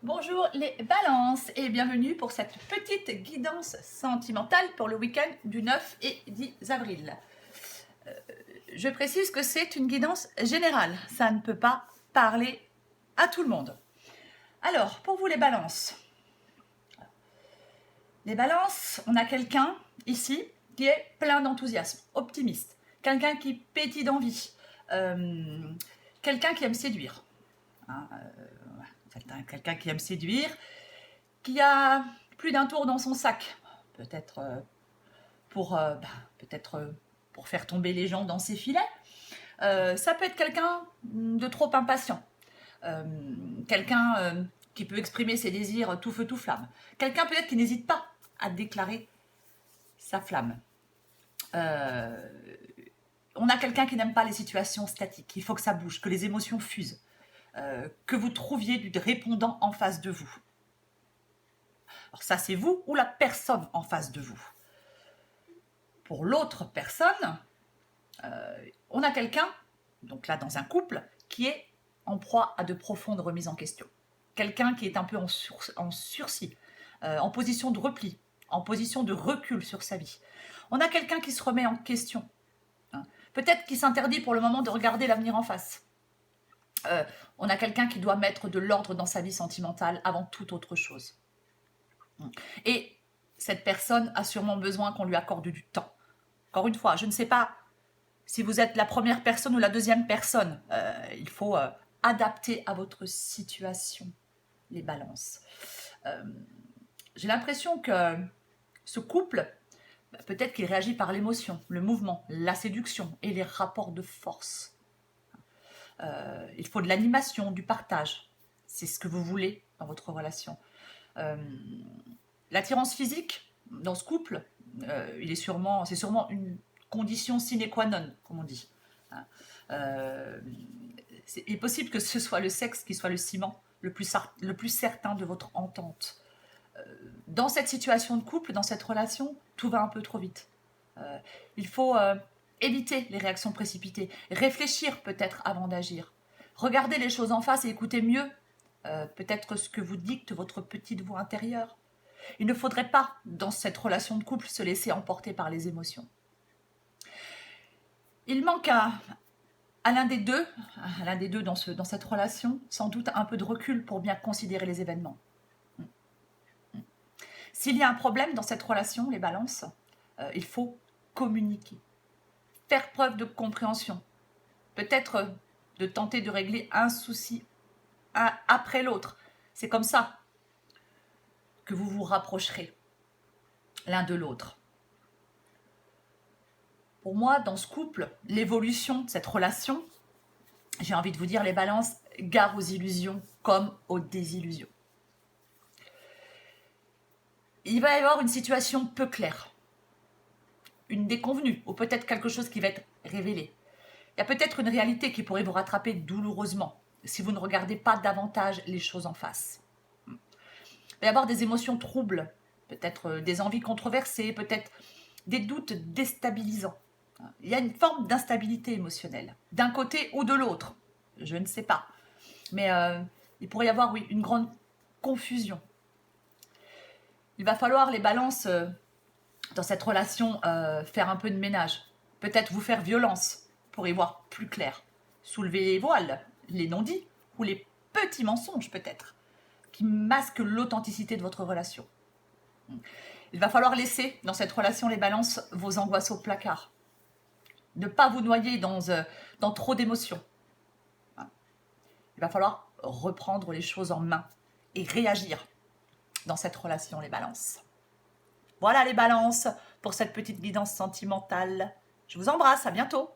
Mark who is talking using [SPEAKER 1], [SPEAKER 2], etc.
[SPEAKER 1] Bonjour les balances et bienvenue pour cette petite guidance sentimentale pour le week-end du 9 et 10 avril. Je précise que c'est une guidance générale, ça ne peut pas parler à tout le monde. Alors, pour vous les balances, on a quelqu'un ici qui est plein d'enthousiasme, optimiste, quelqu'un qui pétille d'envie, quelqu'un qui aime séduire. Quelqu'un qui aime séduire, qui a plus d'un tour dans son sac, peut-être pour faire tomber les gens dans ses filets. Ça peut être quelqu'un de trop impatient, quelqu'un qui peut exprimer ses désirs tout feu tout flamme, quelqu'un peut-être qui n'hésite pas à déclarer sa flamme. On a quelqu'un qui n'aime pas les situations statiques, il faut que ça bouge, que les émotions fusent. Que vous trouviez du répondant en face de vous. Alors ça, c'est vous ou la personne en face de vous. Pour l'autre personne, on a quelqu'un, donc là dans un couple, qui est en proie à de profondes remises en question. Quelqu'un qui est un peu en sursis, en position de repli, en position de recul sur sa vie. On a quelqu'un qui se remet en question. Peut-être qui s'interdit pour le moment de regarder l'avenir en face. On a quelqu'un qui doit mettre de l'ordre dans sa vie sentimentale avant toute autre chose. Et cette personne a sûrement besoin qu'on lui accorde du temps. Encore une fois, je ne sais pas si vous êtes la première personne ou la deuxième personne. Il faut adapter à votre situation les balances. J'ai l'impression que ce couple, peut-être qu'il réagit par l'émotion, le mouvement, la séduction et les rapports de force. Il faut de l'animation, du partage. C'est ce que vous voulez dans votre relation. L'attirance physique dans ce couple, c'est sûrement une condition sine qua non, comme on dit. Il est possible que ce soit le sexe qui soit le ciment le plus certain de votre entente. Dans cette situation de couple, dans cette relation, tout va un peu trop vite. Il faut éviter les réactions précipitées, réfléchir peut-être avant d'agir, regarder les choses en face et écouter mieux peut-être ce que vous dicte votre petite voix intérieure. Il ne faudrait pas, dans cette relation de couple, se laisser emporter par les émotions. Il manque à l'un des deux dans cette relation, sans doute un peu de recul pour bien considérer les événements. S'il y a un problème dans cette relation, les balances, il faut communiquer, faire preuve de compréhension, peut-être de tenter de régler un souci après l'autre. C'est comme ça que vous vous rapprocherez l'un de l'autre. Pour moi, dans ce couple, l'évolution de cette relation, j'ai envie de vous dire, les balances, gare aux illusions comme aux désillusions. Il va y avoir une situation peu claire, une déconvenue, ou peut-être quelque chose qui va être révélé. Il y a peut-être une réalité qui pourrait vous rattraper douloureusement si vous ne regardez pas davantage les choses en face. Il va y avoir des émotions troubles, peut-être des envies controversées, peut-être des doutes déstabilisants. Il y a une forme d'instabilité émotionnelle, d'un côté ou de l'autre, je ne sais pas. Mais il pourrait y avoir, oui, une grande confusion. Il va falloir, les balances, dans cette relation, faire un peu de ménage. Peut-être vous faire violence pour y voir plus clair. Soulever les voiles, les non-dits ou les petits mensonges peut-être, qui masquent l'authenticité de votre relation. Il va falloir laisser dans cette relation, les balances, vos angoisses au placard. Ne pas vous noyer dans trop d'émotions. Il va falloir reprendre les choses en main et réagir dans cette relation, les balances. Voilà les balances pour cette petite guidance sentimentale. Je vous embrasse, à bientôt.